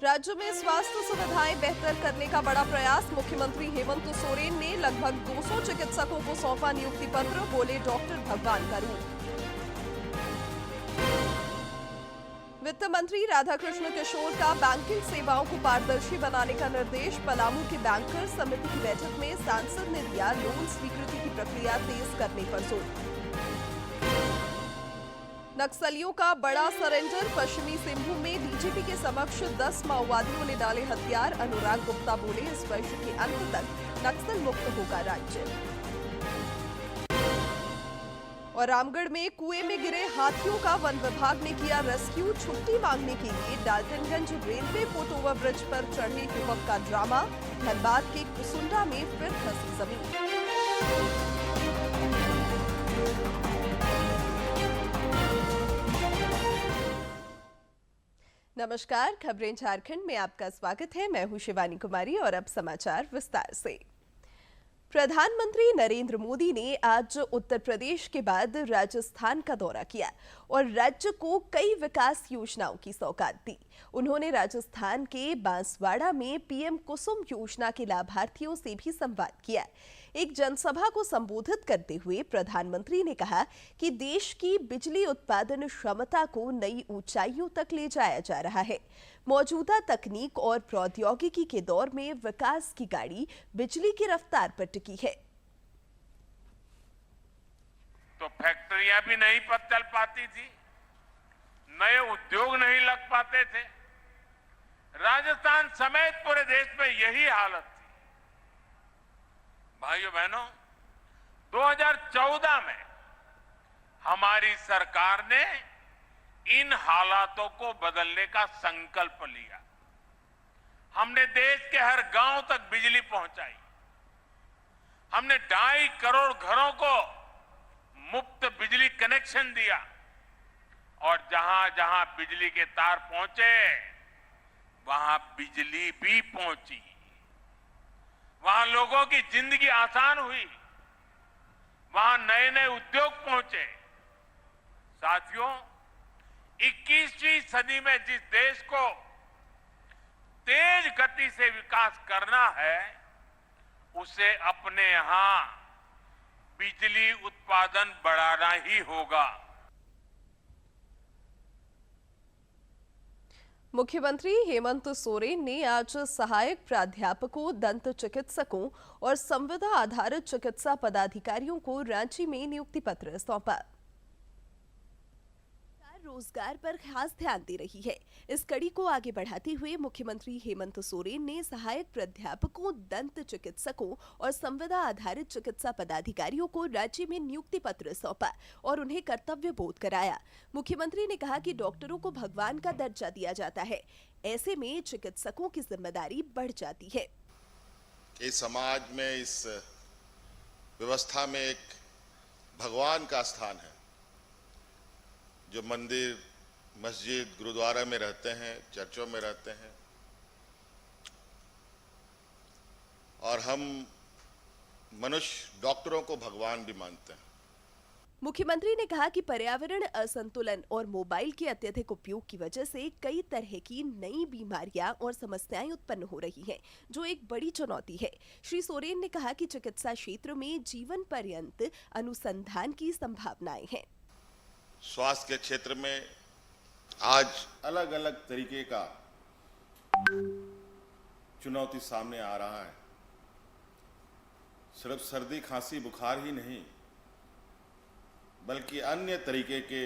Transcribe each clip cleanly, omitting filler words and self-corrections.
राज्य में स्वास्थ्य सुविधाएं बेहतर करने का बड़ा प्रयास। मुख्यमंत्री हेमंत सोरेन ने लगभग 200 चिकित्सकों को सौंपा नियुक्ति पत्र। बोले डॉक्टर भगवान का रूप। वित्त मंत्री राधाकृष्ण किशोर का बैंकिंग सेवाओं को पारदर्शी बनाने का निर्देश। पलामू के बैंकर समिति की बैठक में सांसद ने दिया लोन स्वीकृति की प्रक्रिया तेज करने पर जोर। नक्सलियों का बड़ा सरेंडर। पश्चिमी सिंहभूम में डीजीपी के समक्ष 10 माओवादियों ने डाले हथियार। अनुराग गुप्ता बोले इस वर्ष के अंत तक नक्सल मुक्त होगा राज्य। और रामगढ़ में कुएं में गिरे हाथियों का वन विभाग ने किया रेस्क्यू। छुट्टी मांगने के लिए Daltonganj railway foot over bridge पर चढ़े युवक का ड्रामा। धनबाद के कुसुंडा में फिर धंसी जमीन। नमस्कार, खबरें झारखंड में आपका स्वागत है। मैं हूं शिवानी कुमारी और अब समाचार विस्तार से। प्रधानमंत्री नरेंद्र मोदी ने आज उत्तर प्रदेश के बाद राजस्थान का दौरा किया और राज्य को कई विकास योजनाओं की सौगात दी। उन्होंने राजस्थान के बांसवाड़ा में पीएम कुसुम योजना के लाभार्थियों से भी संवाद किया। एक जनसभा को संबोधित करते हुए प्रधानमंत्री ने कहा कि देश की बिजली उत्पादन क्षमता को नई ऊंचाइयों तक ले जाया जा रहा है। मौजूदा तकनीक और प्रौद्योगिकी के दौर में विकास की गाड़ी बिजली की रफ्तार पर टिकी है। तो फैक्ट्रियां भी नहीं चल पाती थी, नए उद्योग नहीं लग पाते थे। राजस्थान समेत पूरे देश में यही हालत थी। भाइयों बहनों, 2014 में हमारी सरकार ने इन हालातों को बदलने का संकल्प लिया। हमने देश के हर गांव तक बिजली पहुंचाई। हमने 2.5 करोड़ घरों को मुफ्त बिजली कनेक्शन दिया और जहां जहां बिजली के तार पहुंचे वहां बिजली भी पहुंची। वहां लोगों की जिंदगी आसान हुई, वहां नए नए उद्योग पहुंचे। साथियों, 21वीं सदी में जिस देश को तेज गति से विकास करना है, उसे अपने यहां बिजली उत्पादन बढ़ाना ही होगा। मुख्यमंत्री हेमंत सोरेन ने आज सहायक प्राध्यापकों, दंत चिकित्सकों और संविदा आधारित चिकित्सा पदाधिकारियों को रांची में नियुक्ति पत्र सौंपा। रोजगार पर खास ध्यान दे रही है। इस कड़ी को आगे बढ़ाते हुए मुख्यमंत्री हेमंत सोरेन ने सहायक प्राध्यापकों, दंत चिकित्सकों और संविदा आधारित चिकित्सा पदाधिकारियों को राज्य में नियुक्ति पत्र सौंपा और उन्हें कर्तव्य बोध कराया। मुख्यमंत्री ने कहा कि डॉक्टरों को भगवान का दर्जा दिया जाता है, ऐसे में चिकित्सकों की जिम्मेदारी बढ़ जाती है। इस समाज में, इस व्यवस्था में एक भगवान का स्थान है। जो मंदिर, मस्जिद, गुरुद्वारा में रहते हैं, चर्चों में रहते हैं, और हम मनुष्य डॉक्टरों को भगवान भी मानते हैं। मुख्यमंत्री ने कहा कि पर्यावरण असंतुलन और मोबाइल के अत्यधिक उपयोग की वजह से कई तरह की नई बीमारियां और समस्याएं उत्पन्न हो रही हैं, जो एक बड़ी चुनौती है। श्री सोरेन ने कहा कि चिकित्सा क्षेत्र में जीवन पर्यंत अनुसंधान की संभावनाएं हैं। स्वास्थ्य के क्षेत्र में आज अलग अलग तरीके का चुनौती सामने आ रहा है। सिर्फ सर्दी, खांसी, बुखार ही नहीं, बल्कि अन्य तरीके के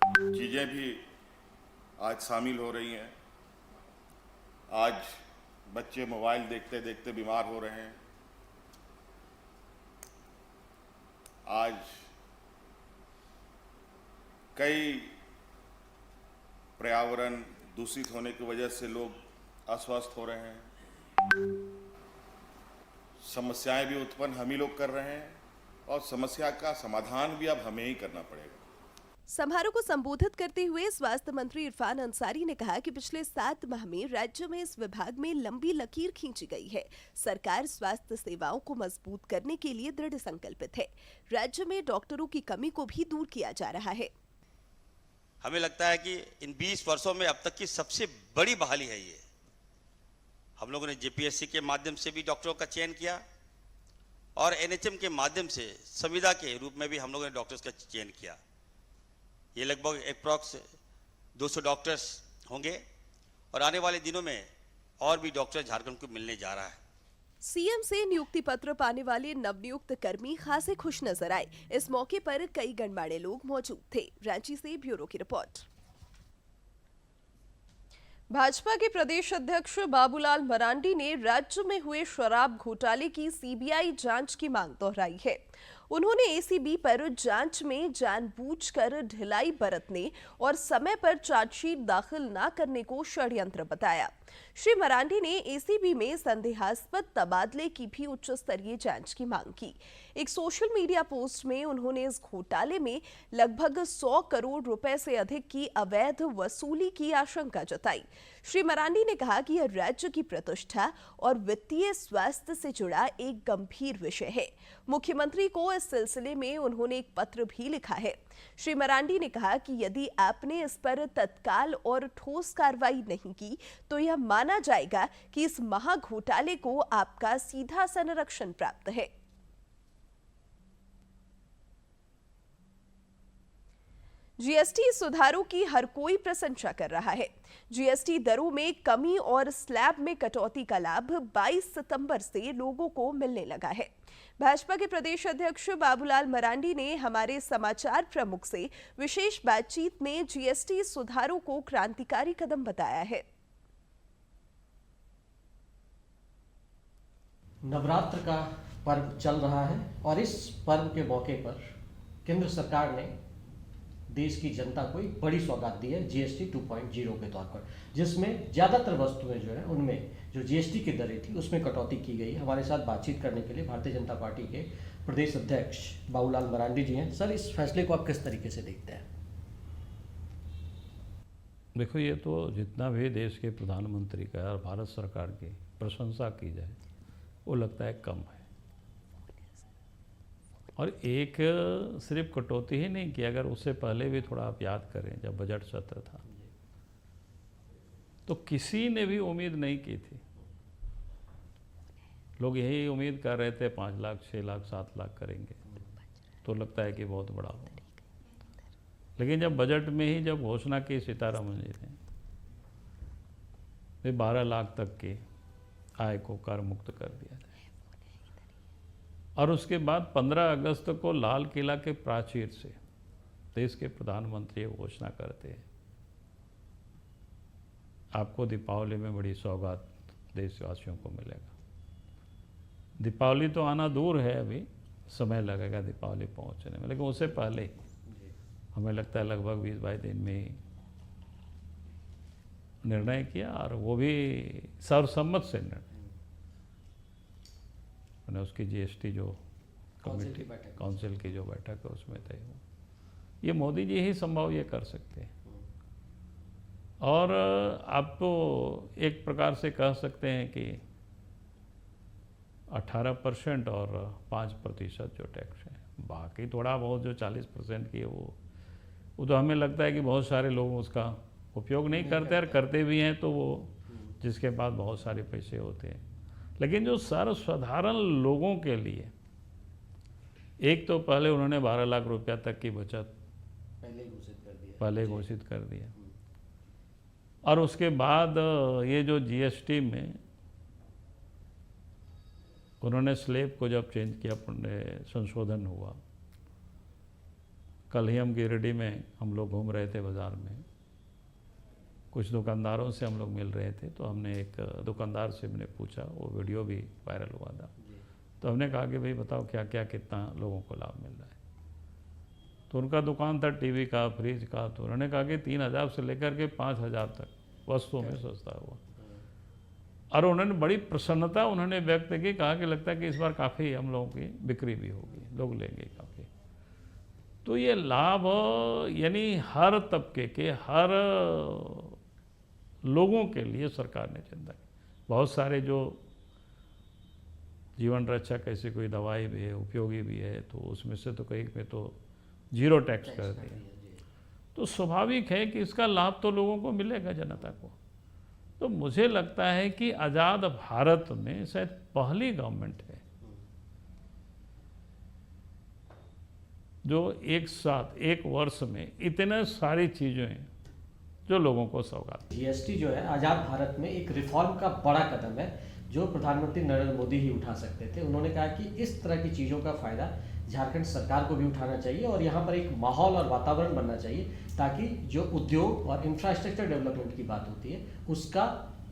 चीजें भी आज शामिल हो रही हैं। आज बच्चे मोबाइल देखते देखते बीमार हो रहे हैं। आज कई पर्यावरण दूषित होने की वजह से लोग अस्वस्थ हो रहे हैं। समस्याएं भी उत्पन्न हम ही लोग कर रहे हैं और समस्या का समाधान भी अब हमें ही करना पड़ेगा। समारोह को संबोधित करते हुए स्वास्थ्य मंत्री इरफान अंसारी ने कहा कि पिछले 7 माह में राज्य में इस विभाग में लंबी लकीर खींची गई है। सरकार स्वास्थ्य सेवाओं को मजबूत करने के लिए दृढ़ संकल्पित है। राज्य में डॉक्टरों की कमी को भी दूर किया जा रहा है। हमें लगता है कि इन 20 वर्षों में अब तक की सबसे बड़ी बहाली है ये। हम लोगों ने जेपीएससी के माध्यम से भी डॉक्टरों का चयन किया और एनएचएम के माध्यम से संविदा के रूप में भी हम लोगों ने डॉक्टर्स का चयन किया। ये लगभग अप्रॉक्स 200 डॉक्टर्स होंगे और आने वाले दिनों में और भी डॉक्टर झारखंड को मिलने जा रहा है। सीएम से नियुक्ति पत्र पाने वाले नवनियुक्त कर्मी खासे खुश नजर आए। इस मौके पर कई गणमान्य लोग मौजूद थे। रांची से ब्यूरो की रिपोर्ट। भाजपा के प्रदेश अध्यक्ष बाबूलाल मरांडी ने राज्य में हुए शराब घोटाले की सीबीआई जांच की मांग दोहराई है। उन्होंने एसीबी पर जांच में जानबूझकर ढिलाई बरतने और समय पर चार्जशीट दाखिल न करने को षड्यंत्र बताया। श्री मरांडी ने एसीबी में संदेहास्पद तबादले की भी उच्च स्तरीय जांच की मांग की। एक सोशल मीडिया पोस्ट में उन्होंने इस घोटाले में लगभग 100 करोड़ रुपए से अधिक की अवैध वसूली की आशंका जताई। श्री मरांडी ने कहा कि यह राज्य की प्रतिष्ठा और वित्तीय स्वास्थ्य से जुड़ा एक गंभीर विषय है। मुख्यमंत्री को इस सिलसिले में उन्होंने एक पत्र भी लिखा है। श्री मरांडी ने कहा कि यदि आपने इस पर तत्काल और ठोस कार्रवाई नहीं की तो यह माना जाएगा कि इस महाघोटाले को आपका सीधा संरक्षण प्राप्त है। जीएसटी सुधारों की हर कोई प्रशंसा कर रहा है। जीएसटी दरों में कमी और स्लैब में कटौती का लाभ 22 सितंबर से लोगों को मिलने लगा है। भाजपा के प्रदेश अध्यक्ष बाबूलाल मरांडी ने हमारे समाचार प्रमुख से विशेष बातचीत में जीएसटी सुधारों को क्रांतिकारी कदम बताया है। नवरात्र का पर्व चल रहा है और इस पर्व के मौके पर केंद्र सरकार ने देश की जनता को एक बड़ी सौगात दी है जीएसटी 2.0 के तौर पर, जिसमें ज़्यादातर वस्तुएं जो है उनमें जो जीएसटी की दरें थी उसमें कटौती की गई है। हमारे साथ बातचीत करने के लिए भारतीय जनता पार्टी के प्रदेश अध्यक्ष बाबूलाल मरांडी जी हैं। सर, इस फैसले को आप किस तरीके से देखते हैं? देखो, ये तो जितना भी देश के प्रधानमंत्री का और भारत सरकार की प्रशंसा की जाए वो लगता है कम है। और एक सिर्फ कटौती ही नहीं की, अगर उससे पहले भी थोड़ा आप याद करें, जब बजट सत्र था तो किसी ने भी उम्मीद नहीं की थी। लोग यही उम्मीद कर रहे थे 5 लाख 6 लाख 7 लाख करेंगे तो लगता है कि बहुत बड़ा हो। लेकिन जब बजट में ही जब घोषणा की सीतारमण जी ने 12 लाख तक की आय को कर मुक्त कर दिया जाए और उसके बाद 15 अगस्त को लाल किला के प्राचीर से देश के प्रधानमंत्री घोषणा करते हैं, आपको दीपावली में बड़ी सौगात देशवासियों को मिलेगा। दीपावली तो आना दूर है, अभी समय लगेगा दीपावली पहुंचने में, लेकिन उससे पहले ही हमें लगता है लगभग 20-22 दिन में ही निर्णय किया और वो भी सर्वसम्मत से निर्णय। मैंने उसकी जीएसटी जो कमेटी काउंसिल की जो बैठक है उसमें तय हुआ। ये मोदी जी ही संभव ये कर सकते हैं। और आप तो एक प्रकार से कह सकते हैं कि 18% और 5% जो टैक्स है, बाकी थोड़ा बहुत जो 40% की है वो तो हमें लगता है कि बहुत सारे लोग उसका उपयोग नहीं करते और करते भी हैं तो वो जिसके पास बहुत सारे पैसे होते हैं। लेकिन जो सर्वसाधारण लोगों के लिए, एक तो पहले उन्होंने 12 लाख रुपया तक की बचत पहले घोषित कर दिया और उसके बाद ये जो जीएसटी में उन्होंने स्लैब को जब चेंज किया, संशोधन हुआ। कल ही हम गिरिडीह में हम लोग घूम रहे थे बाज़ार में, कुछ दुकानदारों से हम लोग मिल रहे थे तो हमने एक दुकानदार से मैंने पूछा, वो वीडियो भी वायरल हुआ था, तो हमने कहा कि भाई बताओ क्या क्या कितना लोगों को लाभ मिल रहा है। तो उनका दुकान था टीवी का, फ्रिज का, तो उन्होंने कहा कि 3000 से लेकर के 5000 तक वस्तुओं में सस्ता हुआ। और उन्होंने बड़ी प्रसन्नता उन्होंने व्यक्त की, कहा कि लगता है कि इस बार काफ़ी हम लोगों की बिक्री भी होगी, लोग लेंगे काफ़ी। तो ये लाभ यानी हर तबके के हर लोगों के लिए सरकार ने चिंता की। बहुत सारे जो जीवन रक्षक ऐसी कोई दवाई भी है, उपयोगी भी है, तो उसमें से तो कई पे तो 0 टैक्स कर दिया। तो स्वाभाविक है कि इसका लाभ तो लोगों को मिलेगा, जनता को। तो मुझे लगता है कि आज़ाद भारत में शायद पहली गवर्नमेंट है जो एक साथ एक वर्ष में इतने सारी चीज़ें जो लोगों को सौगात। जीएसटी जो है आज़ाद भारत में एक रिफॉर्म का बड़ा कदम है जो प्रधानमंत्री नरेंद्र मोदी ही उठा सकते थे। उन्होंने कहा कि इस तरह की चीज़ों का फ़ायदा झारखंड सरकार को भी उठाना चाहिए और यहाँ पर एक माहौल और वातावरण बनना चाहिए ताकि जो उद्योग और इंफ्रास्ट्रक्चर डेवलपमेंट की बात होती है उसका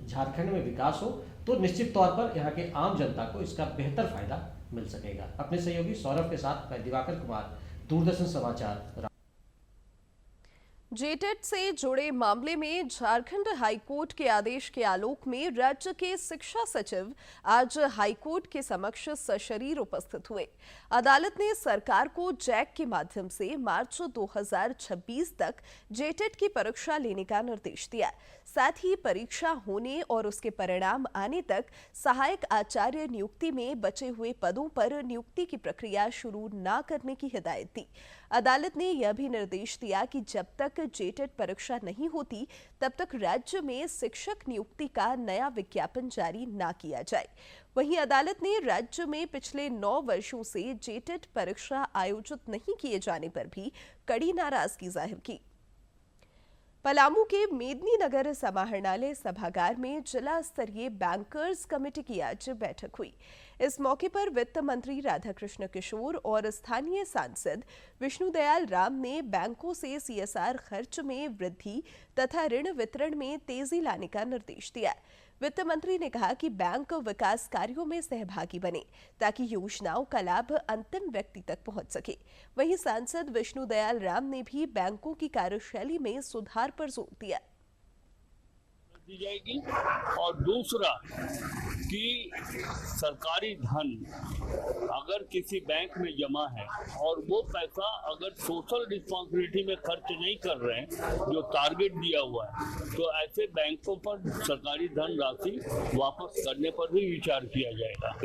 झारखंड में विकास हो, तो निश्चित तौर पर यहाँ के आम जनता को इसका बेहतर फायदा मिल सकेगा। अपने सहयोगी सौरभ के साथ मैं दिवाकर कुमार, दूरदर्शन समाचार। जेटेट से जुड़े मामले में झारखंड हाईकोर्ट के आदेश के आलोक में राज्य के शिक्षा सचिव आज हाईकोर्ट के समक्ष सशरीर उपस्थित हुए। अदालत ने सरकार को जैक के माध्यम से मार्च 2026 तक जेटेट की परीक्षा लेने का निर्देश दिया। साथ ही परीक्षा होने और उसके परिणाम आने तक सहायक आचार्य नियुक्ति में बचे हुए पदों पर नियुक्ति की प्रक्रिया शुरू न करने की हिदायत दी। अदालत ने यह भी निर्देश दिया कि जब तक जेटेट परीक्षा नहीं होती तब तक राज्य में शिक्षक नियुक्ति का नया विज्ञापन जारी न किया जाए। वहीं अदालत ने राज्य में पिछले 9 वर्षों से जेटेट परीक्षा आयोजित नहीं किए जाने पर भी कड़ी नाराजगी जाहिर की। पलामू के मेदिनीनगर समाहरणालय सभागार में जिला स्तरीय बैंकर्स कमेटी की आज बैठक हुई। इस मौके पर वित्त मंत्री राधाकृष्ण किशोर और स्थानीय सांसद विष्णुदयाल राम ने बैंकों से सीएसआर खर्च में वृद्धि तथा ऋण वितरण में तेजी लाने का निर्देश दिया। वित्त मंत्री ने कहा कि बैंक विकास कार्यों में सहभागी बने ताकि योजनाओं का लाभ अंतिम व्यक्ति तक पहुंच सके। वहीं सांसद विष्णुदयाल राम ने भी बैंकों की कार्यशैली में सुधार पर जोर दिया। दी जाएगी और दूसरा कि सरकारी धन अगर किसी बैंक में जमा है और वो पैसा अगर सोशल रिस्पॉन्सिबिलिटी में खर्च नहीं कर रहे हैं जो टारगेट दिया हुआ है, तो ऐसे बैंकों पर सरकारी धन राशि वापस करने पर भी विचार किया जाएगा।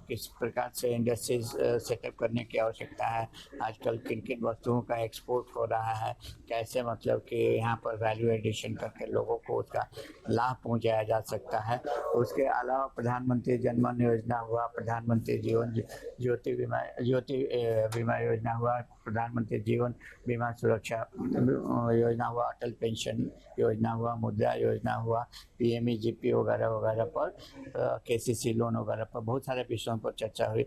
किस प्रकार से इंडस्ट्रीज सेटअप करने की आवश्यकता है, आजकल किन किन वस्तुओं का एक्सपोर्ट हो रहा है, कैसे मतलब कि यहाँ पर वैल्यू एडिशन करके लोगों को उसका लाभ पहुँचाया जा सकता है। उसके अलावा प्रधानमंत्री जन धन योजना हुआ, प्रधानमंत्री जीवन ज्योति बीमा योजना हुआ, प्रधानमंत्री जीवन बीमा सुरक्षा योजना हुआ, अटल पेंशन योजना हुआ, मुद्रा योजना हुआ, पीएमईजीपी वगैरह वगैरह पर, केसीसी लोन वगैरह पर बहुत सारे विषयों पर चर्चा हुई।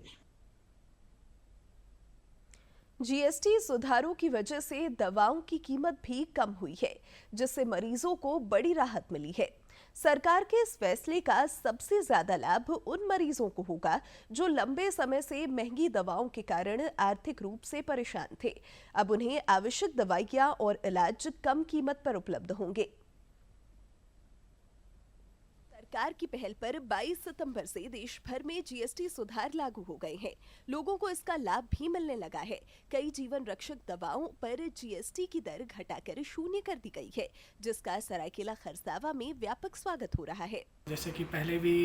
जीएसटी सुधारों की वजह से दवाओं की कीमत भी कम हुई है, जिससे मरीजों को बड़ी राहत मिली है। सरकार के इस फैसले का सबसे ज्यादा लाभ उन मरीजों को होगा जो लंबे समय से महंगी दवाओं के कारण आर्थिक रूप से परेशान थे। अब उन्हें आवश्यक दवाइयां और इलाज कम कीमत पर उपलब्ध होंगे। सरकार की पहल पर 22 सितंबर से देश भर में जीएसटी सुधार लागू हो गए हैं। लोगों को इसका लाभ भी मिलने लगा है। कई जीवन रक्षक दवाओं पर जीएसटी की दर घटाकर 0 कर दी गई है, जिसका सरायकेला खरसावां में व्यापक स्वागत हो रहा है। जैसे कि पहले भी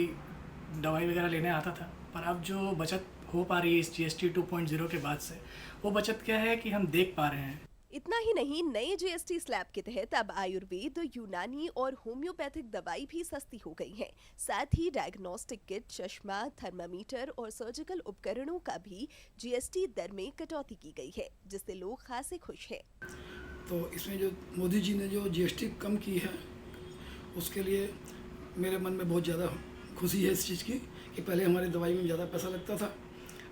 दवाई वगैरह लेने आता था, पर अब जो बचत हो पा रही है इस जीएसटी 2.0 के बाद से, वो बचत क्या है कि हम देख पा रहे हैं। इतना ही नहीं, नए जीएसटी स्लैब के तहत अब आयुर्वेद, यूनानी और होम्योपैथिक दवाई भी सस्ती हो गई है। साथ ही डायग्नोस्टिक किट, चश्मा, थर्मामीटर और सर्जिकल उपकरणों का भी जीएसटी दर में कटौती की गई है, जिससे लोग खासे खुश हैं। तो इसमें जो मोदी जी ने जो जीएसटी कम की है, उसके लिए मेरे मन में बहुत ज़्यादा खुशी है इस चीज़ की कि पहले हमारी दवाई में ज़्यादा पैसा लगता था,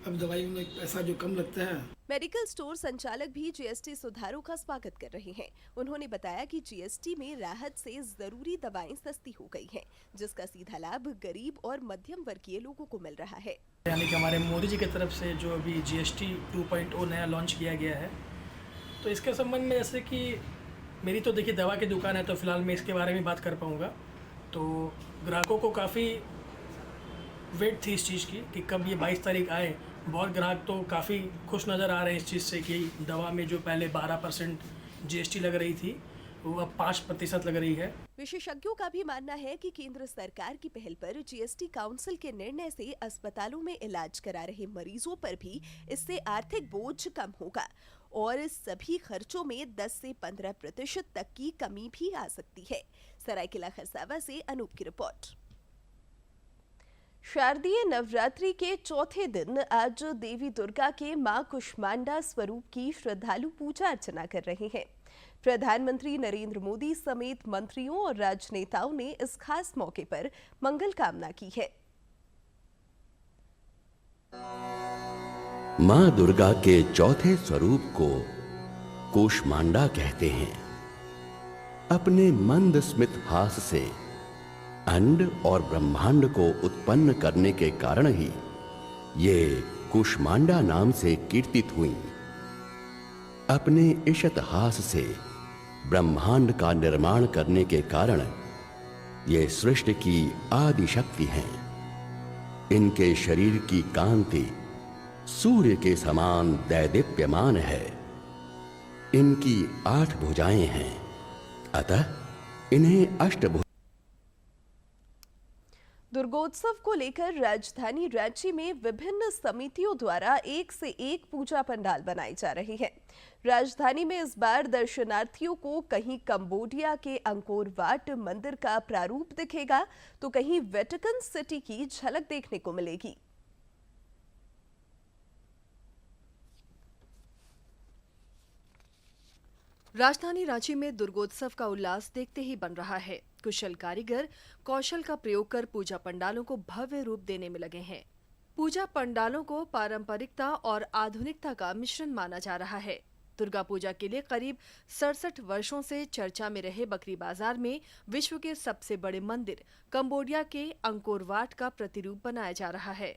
अब दवाई में पैसा जो कम लगता है। मेडिकल स्टोर संचालक भी जीएसटी सुधारों का स्वागत कर रहे हैं। उन्होंने बताया कि जीएसटी में राहत से जरूरी दवाएं सस्ती हो गई हैं, जिसका सीधा लाभ गरीब और मध्यम वर्गीय लोगों को मिल रहा है। यानी कि हमारे मोदी जी की तरफ से जो अभी जीएसटी 2.0 नया लॉन्च किया गया है, तो इसके संबंध में जैसे कि मेरी तो देखिए दवा की दुकान है, तो फिलहाल मैं इसके बारे में बात कर पाऊँगा। तो ग्राहकों को काफ़ी वेट थी इस चीज़ की कि कब ये 22 तारीख आए बहुत ग्राहक तो काफ़ी खुश नज़र आ रहे हैं इस चीज़ से कि दवा में जो पहले 12% GST लग रही थी वो अब 5% लग रही है। विशेषज्ञों का भी मानना है कि केंद्र सरकार की पहल पर जीएसटी काउंसिल के निर्णय से अस्पतालों में इलाज करा रहे मरीजों पर भी इससे आर्थिक बोझ कम होगा और सभी खर्चों में 10 से 15% तक की कमी भी आ सकती है। सरायकेला खरसावा से अनूप की रिपोर्ट। शारदीय नवरात्रि के चौथे दिन आज देवी दुर्गा के मां कुष्मांडा स्वरूप की श्रद्धालु पूजा अर्चना कर रहे हैं। प्रधानमंत्री नरेंद्र मोदी समेत मंत्रियों और राजनेताओं ने इस खास मौके पर मंगल कामना की है। मां दुर्गा के चौथे स्वरूप को कुष्मांडा कहते हैं। अपने मंद स्मित हास से अंड और ब्रह्मांड को उत्पन्न करने के कारण ही ये कुष्मांडा नाम से कीर्तित हुई। अपने इशत हास से ब्रह्मांड का निर्माण करने के कारण ये सृष्टि की आदि शक्ति हैं। इनके शरीर की कांति सूर्य के समान दैदीप्यमान है। इनकी 8 भुजाएं हैं, अतः इन्हें अष्टभुज। दुर्गोत्सव को लेकर राजधानी रांची में विभिन्न समितियों द्वारा एक से एक पूजा पंडाल बनाए जा रहे हैं। राजधानी में इस बार दर्शनार्थियों को कहीं कंबोडिया के अंकोर वाट मंदिर का प्रारूप दिखेगा तो कहीं वेटिकन सिटी की झलक देखने को मिलेगी। राजधानी रांची में दुर्गोत्सव का उल्लास देखते ही बन रहा है। कुशल कारीगर कौशल का प्रयोग कर पूजा पंडालों को भव्य रूप देने में लगे हैं। पूजा पंडालों को पारंपरिकता और आधुनिकता का मिश्रण माना जा रहा है। दुर्गा पूजा के लिए करीब 67 वर्षों से चर्चा में रहे बकरी बाजार में विश्व के सबसे बड़े मंदिर कंबोडिया के अंकोर वाट का प्रतिरूप बनाया जा रहा है।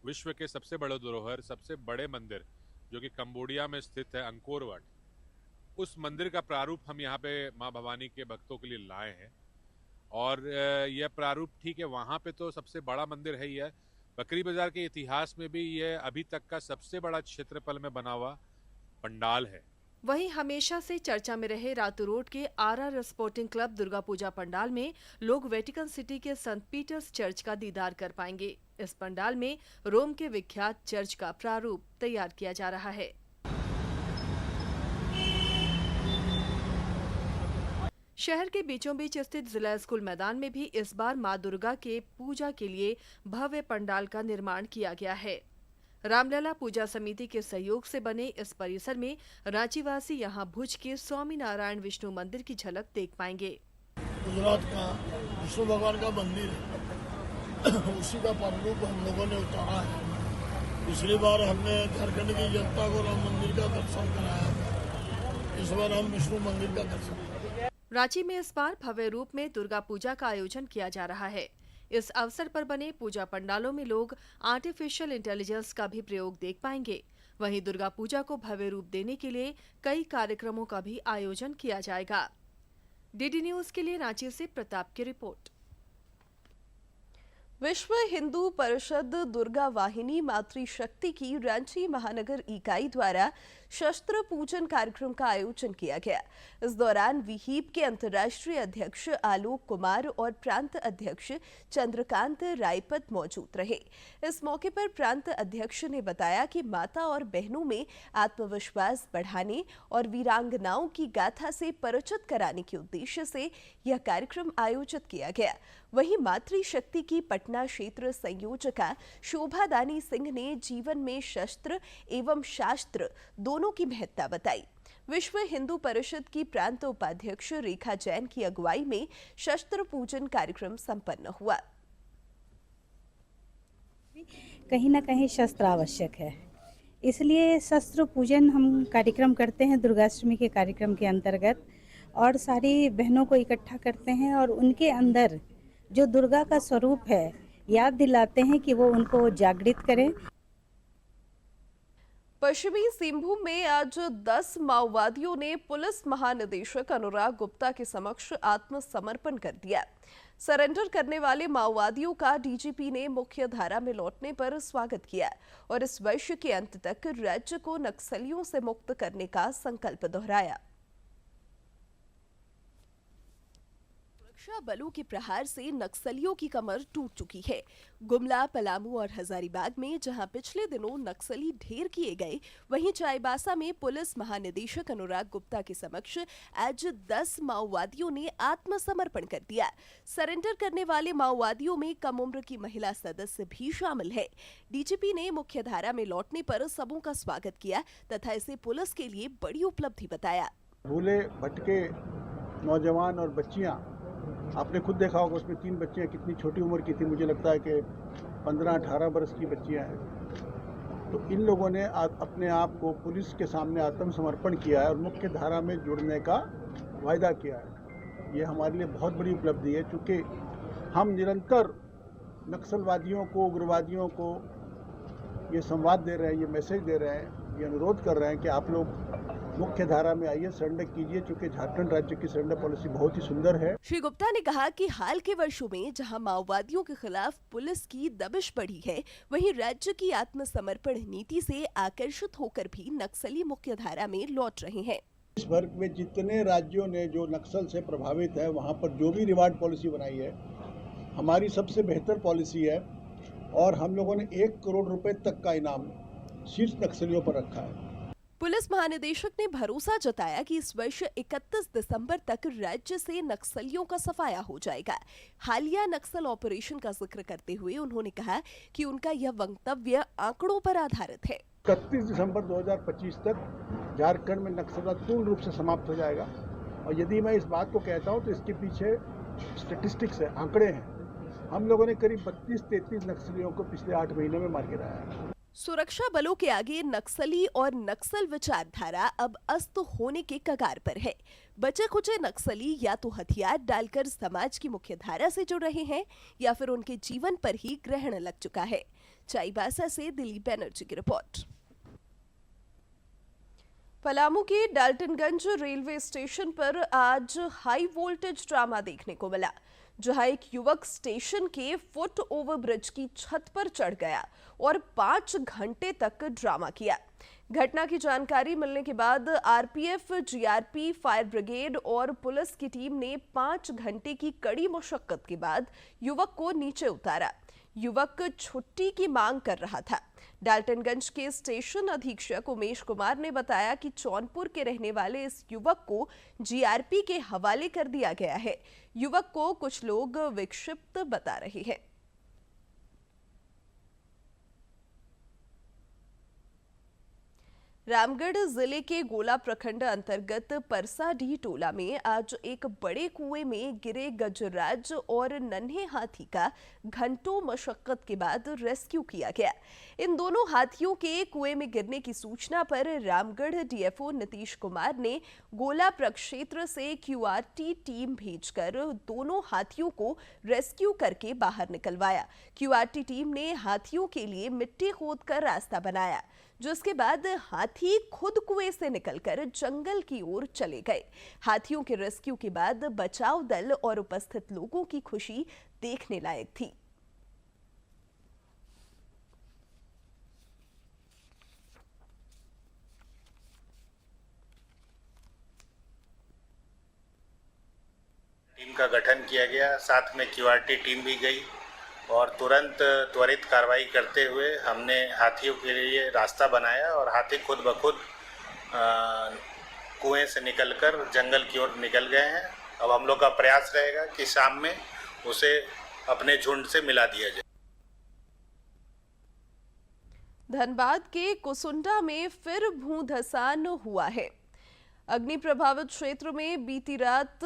विश्व के सबसे बड़े धरोहर, सबसे बड़े मंदिर जो कि कंबोडिया में स्थित है अंकोर वाट, उस मंदिर का प्रारूप हम यहाँ पे माँ भवानी के भक्तों के लिए लाए हैं। और यह प्रारूप ठीक है, वहाँ पे तो सबसे बड़ा मंदिर है ही है। बकरी बाजार के इतिहास में भी यह अभी तक का सबसे बड़ा क्षेत्रफल में बना हुआ पंडाल है। वहीं हमेशा से चर्चा में रहे रातू रोड के RR sporting club Durga Puja pandal में लोग वेटिकन सिटी के संत पीटर्स चर्च का दीदार कर पाएंगे। इस पंडाल में रोम के विख्यात चर्च का प्रारूप तैयार किया जा रहा है। शहर के बीचों बीच स्थित जिला स्कूल मैदान में भी इस बार मां दुर्गा के पूजा के लिए भव्य पंडाल का निर्माण किया गया है। रामलला पूजा समिति के सहयोग से बने इस परिसर में रांचीवासी यहां भुज के स्वामी नारायण विष्णु मंदिर की झलक देख पाएंगे। गुजरात का विष्णु भगवान का मंदिर है, उसी का प्रारूप हम लोगों ने उतारा है। पिछली बार हमने झारखंड की जनता को राम मंदिर का दर्शन कराया, इस बार हम विष्णु मंदिर का दर्शन कराएंगे। रांची में इस बार भव्य रूप में दुर्गा पूजा का आयोजन किया जा रहा है। इस अवसर पर बने पूजा पंडालों में लोग आर्टिफिशियल इंटेलिजेंस का भी प्रयोग देख पाएंगे। वहीं दुर्गा पूजा को भव्य रूप देने के लिए कई कार्यक्रमों का भी आयोजन किया जाएगा। डीडी न्यूज के लिए रांची से प्रताप की रिपोर्ट। विश्व हिंदू परिषद दुर्गा वाहिनी मातृशक्ति की रांची महानगर इकाई द्वारा शस्त्र पूजन कार्यक्रम का आयोजन किया गया। इस दौरान विहीप के अंतर्राष्ट्रीय अध्यक्ष आलोक कुमार और प्रांत अध्यक्ष चंद्रकांत रायपत मौजूद रहे। इस मौके पर प्रांत अध्यक्ष ने बताया कि माता और बहनों में आत्मविश्वास बढ़ाने और वीरांगनाओं की गाथा से परिचित कराने के उद्देश्य से यह कार्यक्रम आयोजित किया गया। वहीं मातृशक्ति की पटना क्षेत्र संयोजका शोभा दानी सिंह ने जीवन में शस्त्र एवं शास्त्र दोनों की महत्ता बताई। विश्व हिंदू परिषद की प्रांत उपाध्यक्ष रेखा जैन की अगुवाई में शस्त्र पूजन कार्यक्रम संपन्न हुआ। कहीं ना कहीं शस्त्र आवश्यक है, इसलिए शस्त्र पूजन हम कार्यक्रम करते हैं दुर्गाष्टमी के कार्यक्रम के अंतर्गत, और सारी बहनों को इकट्ठा करते हैं और उनके अंदर जो दुर्गा का स्वरूप है याद दिलाते हैं कि वो उनको जागृत करें। पश्चिमी सिंहभूम में आज 10 माओवादियों ने पुलिस महानिदेशक अनुराग गुप्ता के समक्ष आत्मसमर्पण कर दिया। सरेंडर करने वाले माओवादियों का डीजीपी ने मुख्य धारा में लौटने पर स्वागत किया और इस वर्ष के अंत तक राज्य को नक्सलियों से मुक्त करने का संकल्प दोहराया। सुरक्षा बलों के प्रहार से नक्सलियों की कमर टूट चुकी है। गुमला, पलामू और हजारीबाग में जहां पिछले दिनों नक्सली ढेर किए गए, वहीं चाईबासा में पुलिस महानिदेशक अनुराग गुप्ता के समक्ष आज 10 माओवादियों ने आत्मसमर्पण कर दिया। सरेंडर करने वाले माओवादियों में कम उम्र की महिला सदस्य भी शामिल है। डीजीपी ने मुख्यधारा में लौटने पर सबों का स्वागत किया तथा इसे पुलिस के लिए बड़ी उपलब्धि बताया। भूले भटके नौजवान और बच्चियां, आपने खुद देखा होगा, उसमें 3 बच्चियां कितनी छोटी उम्र की थी, मुझे लगता है कि 15-18 वर्ष की बच्चियां हैं। तो इन लोगों ने अपने आप को पुलिस के सामने आत्मसमर्पण किया है और मुख्य धारा में जुड़ने का वायदा किया है। ये हमारे लिए बहुत बड़ी उपलब्धि है, क्योंकि हम निरंतर नक्सलवादियों को, उग्रवादियों को ये संवाद दे रहे हैं, ये मैसेज दे रहे हैं, ये अनुरोध कर रहे हैं कि आप लोग मुख्य धारा में आइए, सरेंडर कीजिए, क्योंकि झारखंड राज्य की सरेंडर पॉलिसी बहुत ही सुंदर है। श्री गुप्ता ने कहा कि हाल के वर्षों में जहां माओवादियों के खिलाफ पुलिस की दबिश बढ़ी है, वहीं राज्य की आत्मसमर्पण नीति से आकर्षित होकर भी नक्सली मुख्य धारा में लौट रहे हैं। इस वर्ग में जितने राज्यों ने जो नक्सल से प्रभावित है, वहाँ पर जो भी रिवार्ड पॉलिसी बनाई है, हमारी सबसे बेहतर पॉलिसी है और हम लोगों ने 1 करोड़ रुपए तक का इनाम शीर्ष नक्सलियों पर रखा है। पुलिस महानिदेशक ने भरोसा जताया कि इस वर्ष 31 दिसंबर तक राज्य से नक्सलियों का सफाया हो जाएगा। हालिया नक्सल ऑपरेशन का जिक्र करते हुए उन्होंने कहा कि उनका यह वक्तव्य आंकड़ों पर आधारित है। 31 दिसंबर 2025 तक झारखंड में नक्सलवाद पूर्ण रूप से समाप्त हो जाएगा। और यदि मैं इस बात को कहता हूं तो इसके पीछे स्टैटिस्टिक्स है, आंकड़े हैं। हम लोगों ने करीब 32-33 नक्सलियों को पिछले 8 महीने में मार गिराया है। सुरक्षा बलों के आगे नक्सली और नक्सल विचारधारा अब अस्त होने के कगार पर है। बचे खुचे नक्सली या तो हथियार डालकर समाज की मुख्य धारा से जुड़ रहे हैं या फिर उनके जीवन पर ही ग्रहण लग चुका है। चाईबासा से दिलीप बनर्जी की रिपोर्ट। पलामू के डाल्टनगंज रेलवे स्टेशन पर आज हाई वोल्टेज ड्रामा देखने को मिला, जहां एक युवक स्टेशन के फुट ओवर ब्रिज की छत पर चढ़ गया और 5 घंटे तक ड्रामा किया। घटना की जानकारी मिलने के बाद आरपीएफ, जीआरपी, फायर ब्रिगेड और पुलिस की टीम ने 5 घंटे की कड़ी मशक्कत के बाद युवक को नीचे उतारा। युवक छुट्टी की मांग कर रहा था। डाल्टनगंज के स्टेशन अधीक्षक उमेश कुमार ने बताया कि जौनपुर के रहने वाले इस युवक को जीआरपी के हवाले कर दिया गया है। युवक को कुछ लोग विक्षिप्त बता रहे हैं। रामगढ़ जिले के गोला प्रखंड अंतर्गत परसाडीह टोला में आज एक बड़े कुएं में गिरे गजराज और नन्हे हाथी का घंटों मशक्कत के बाद रेस्क्यू किया गया। इन दोनों हाथियों के कुएं में गिरने की सूचना पर रामगढ़ डीएफओ नीतीश कुमार ने गोला प्रक्षेत्र से क्यूआरटी टीम भेजकर दोनों हाथियों को रेस्क्यू करके बाहर निकलवाया। क्यूआरटी टीम ने हाथियों के लिए मिट्टी खोदकर रास्ता बनाया, जिसके बाद हाथी खुद कुएं से निकलकर जंगल की ओर चले गए। हाथियों के रेस्क्यू के बाद बचाव दल और उपस्थित लोगों की खुशी देखने लायक थी। टीम का गठन किया गया, साथ में क्यूआरटी टीम भी गई और तुरंत त्वरित कार्रवाई करते हुए हमने हाथियों के लिए रास्ता बनाया और हाथी खुद ब खुद कुएं से निकलकर जंगल की ओर निकल गए हैं। अब हम लोग का प्रयास रहेगा कि शाम में उसे अपने झुंड से मिला दिया जाए। धनबाद के कुसुंडा में फिर भूधसान हुआ है। अग्नि प्रभावित क्षेत्र में बीती रात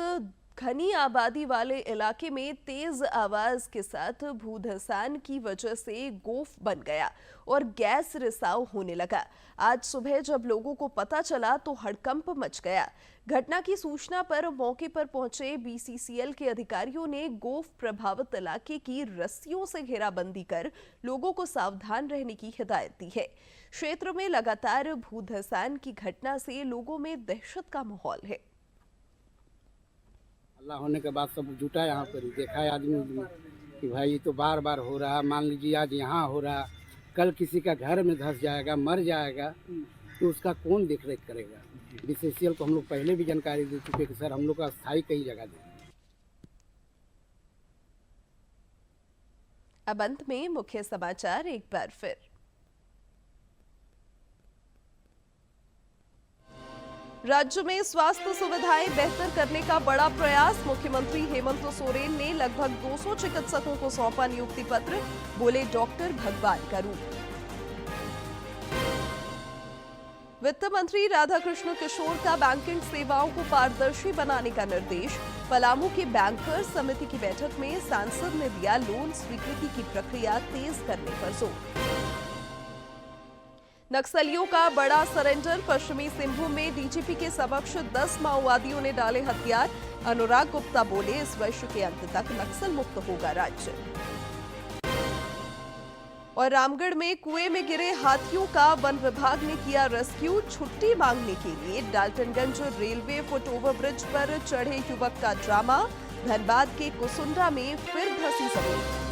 घनी आबादी वाले इलाके में तेज आवाज के साथ भूधसान की वजह से गोफ बन गया और गैस रिसाव होने लगा। आज सुबह जब लोगों को पता चला तो हड़कंप मच गया। घटना की सूचना पर मौके पर पहुंचे बीसीसीएल के अधिकारियों ने गोफ प्रभावित इलाके की रस्सियों से घेराबंदी कर लोगों को सावधान रहने की हिदायत दी है। क्षेत्र में लगातार भूधसान की घटना से लोगों में दहशत का माहौल है। हमला होने के बाद सब जुटा यहाँ पर ही, देखा है आदमी कि भाई ये तो बार बार हो रहा, मान लीजिए आज यहाँ हो रहा, कल किसी का घर में धंस जाएगा, मर जाएगा, तो उसका कौन देख रेख करेगा। बीसीसीएल को हम लोग पहले भी जानकारी दे चुके कि सर हम लोग का स्थायी कई जगह दें। अब अंत में मुख्य समाचार एक बार फिर। राज्य में स्वास्थ्य सुविधाएं बेहतर करने का बड़ा प्रयास, मुख्यमंत्री हेमंत सोरेन ने लगभग 200 चिकित्सकों को सौंपा नियुक्ति पत्र, बोले डॉक्टर भगवान का रूप। वित्त मंत्री राधाकृष्ण किशोर का बैंकिंग सेवाओं को पारदर्शी बनाने का निर्देश, पलामू की बैंकर्स समिति की बैठक में सांसद ने दिया लोन स्वीकृति की प्रक्रिया तेज करने पर जोर। नक्सलियों का बड़ा सरेंडर, पश्चिमी सिंहभूम में डीजीपी के समक्ष 10 माओवादियों ने डाले हथियार, अनुराग गुप्ता बोले इस वर्ष के अंत तक नक्सल मुक्त होगा राज्य। और रामगढ़ में कुएं में गिरे हाथियों का वन विभाग ने किया रेस्क्यू, छुट्टी मांगने के लिए Daltonganj railway foot over bridge पर चढ़े युवक का ड्रामा, धनबाद के कुसुंडा में फिर धंसी जमीन।